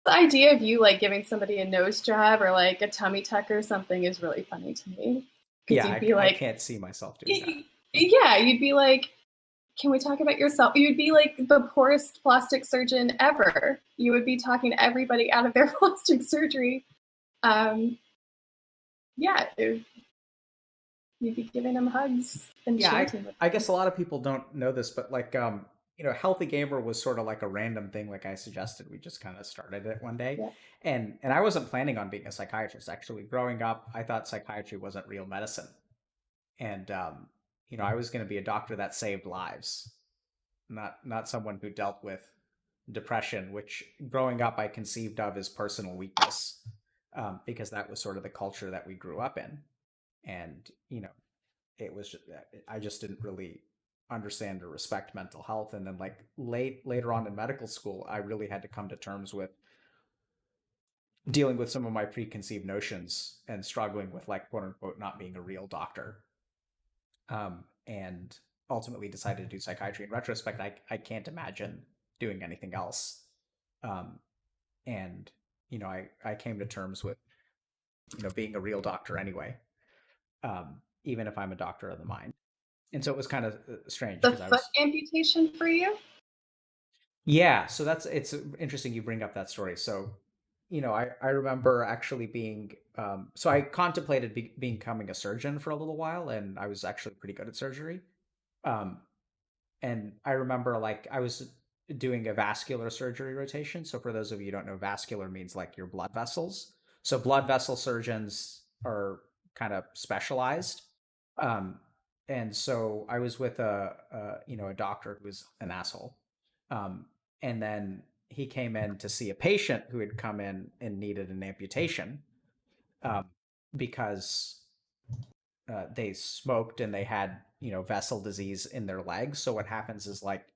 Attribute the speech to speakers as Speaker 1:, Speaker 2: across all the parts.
Speaker 1: The idea of you like giving somebody a nose job or like a tummy tuck or something is really funny to me because
Speaker 2: Yeah,
Speaker 1: you'd be
Speaker 2: I
Speaker 1: like,
Speaker 2: can't see myself doing that.
Speaker 1: yeah, you'd be like, can we talk about yourself? You'd be like the poorest plastic surgeon ever. You would be talking to everybody out of their plastic surgery. Um, yeah, you'd be giving them hugs and
Speaker 2: Yeah,
Speaker 1: chanting with
Speaker 2: I
Speaker 1: them.
Speaker 2: guess a lot of people don't know this, but like Healthy Gamer was sort of like a random thing, like I suggested. We just kind of started it one day.
Speaker 1: Yeah.
Speaker 2: And I wasn't planning on being a psychiatrist. Actually, growing up, I thought psychiatry wasn't real medicine. And I was going to be a doctor that saved lives, not someone who dealt with depression, which growing up I conceived of as personal weakness, because that was sort of the culture that we grew up in. And it was I just didn't really understand or respect mental health. And then like later on in medical school, I really had to come to terms with dealing with some of my preconceived notions and struggling with like quote unquote not being a real doctor. And ultimately decided to do psychiatry. In retrospect, I can't imagine doing anything else. Um, and I came to terms with being a real doctor anyway, even if I'm a doctor of the mind. And so it was kind of strange
Speaker 1: The
Speaker 2: because I
Speaker 1: foot
Speaker 2: was.
Speaker 1: amputation for you?
Speaker 2: Yeah, so it's interesting you bring up that story. So, I remember actually being so I contemplated becoming a surgeon for a little while, and I was actually pretty good at surgery. Um, and I remember like I was doing a vascular surgery rotation. So for those of you who don't know, vascular means like your blood vessels. So blood vessel surgeons are kind of specialized. Um, and so I was with a doctor who was an asshole. Um, and then he came in to see a patient who had come in and needed an amputation, um, because they smoked and they had vessel disease in their legs. So what happens is like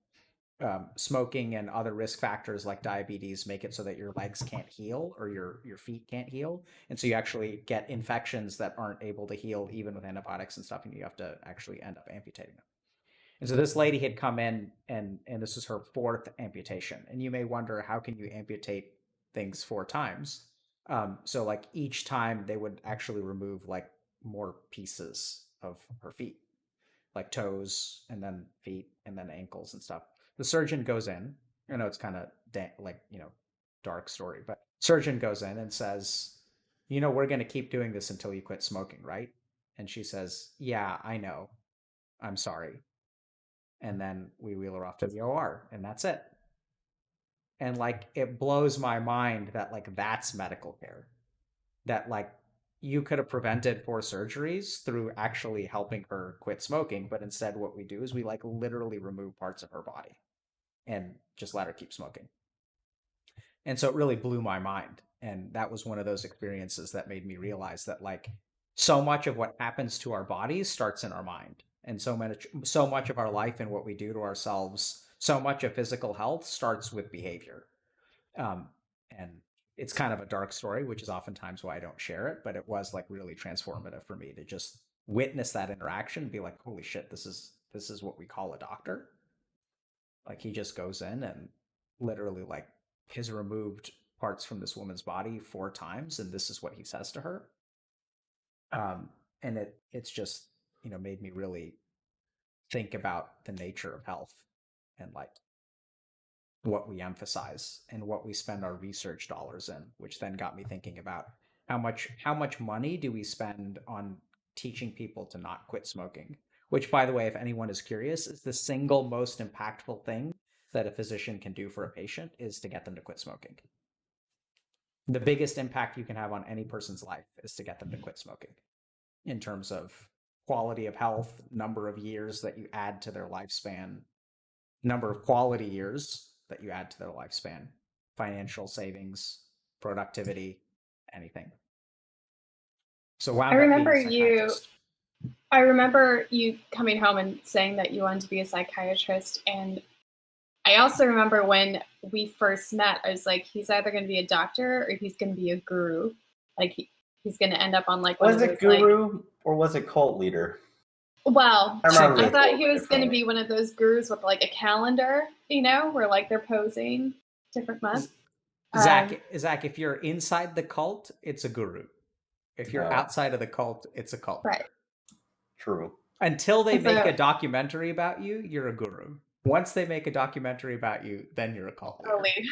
Speaker 2: smoking and other risk factors like diabetes make it so that your legs can't heal or your feet can't heal, and so you actually get infections that aren't able to heal even with antibiotics and stuff, and you have to actually end up amputating them. And so this lady had come in, and this is her fourth amputation. And you may wonder, how can you amputate things four times? So like each time they would actually remove like more pieces of her feet, like toes and then feet and then ankles and stuff. The surgeon goes in. I know it's kind of like dark story, but surgeon goes in and says, we're going to keep doing this until you quit smoking, right? And she says, yeah, I know. I'm sorry. And then we wheel her off to the OR, and that's it. And like it blows my mind that like that's medical care. That like you could have prevented four surgeries through actually helping her quit smoking, but instead what we do is we like literally remove parts of her body and just let her keep smoking. And so it really blew my mind. And that was one of those experiences that made me realize that like so much of what happens to our bodies starts in our mind. And so much of our life and what we do to ourselves, so much of physical health starts with behavior. Um, and it's kind of a dark story, which is oftentimes why I don't share it, but it was like really transformative for me to just witness that interaction and be like, holy shit, this is what we call a doctor. Like he just goes in and literally like has removed parts from this woman's body four times, and this is what he says to her. And it's just made me really think about the nature of health and like what we emphasize and what we spend our research dollars in, which then got me thinking about how much money do we spend on teaching people to not quit smoking, which by the way, if anyone is curious, is the single most impactful thing that a physician can do for a patient is to get them to quit smoking. The biggest impact you can have on any person's life is to get them to quit smoking in terms of quality of health, number of years that you add to their lifespan, number of quality years that you add to their lifespan, financial savings, productivity, anything. So
Speaker 1: I
Speaker 2: wound up being
Speaker 1: remember
Speaker 2: a
Speaker 1: you
Speaker 2: psychiatrist.
Speaker 1: I remember you coming home and saying that you wanted to be a psychiatrist. And I also remember when we first met, I was like, he's either going to be a doctor or he's going to be a guru. Like he's going to end up on like one
Speaker 3: Was
Speaker 1: of
Speaker 3: it
Speaker 1: those like,
Speaker 3: guru or was it cult leader?
Speaker 1: well,
Speaker 3: I remember
Speaker 1: I
Speaker 3: the
Speaker 1: thought
Speaker 3: cult
Speaker 1: he
Speaker 3: leader
Speaker 1: was going to
Speaker 3: thing.
Speaker 1: be one of those gurus with like a calendar, where like they're posing different months.
Speaker 2: Zach, if you're inside the cult, it's a guru. If you're
Speaker 3: Oh.
Speaker 2: outside of the cult, it's a cult.
Speaker 1: Right.
Speaker 3: True.
Speaker 2: Until they
Speaker 1: And
Speaker 2: make
Speaker 1: so-
Speaker 2: a documentary about you, you're a guru. Once they make a documentary about you, then you're a cult leader.
Speaker 1: Totally.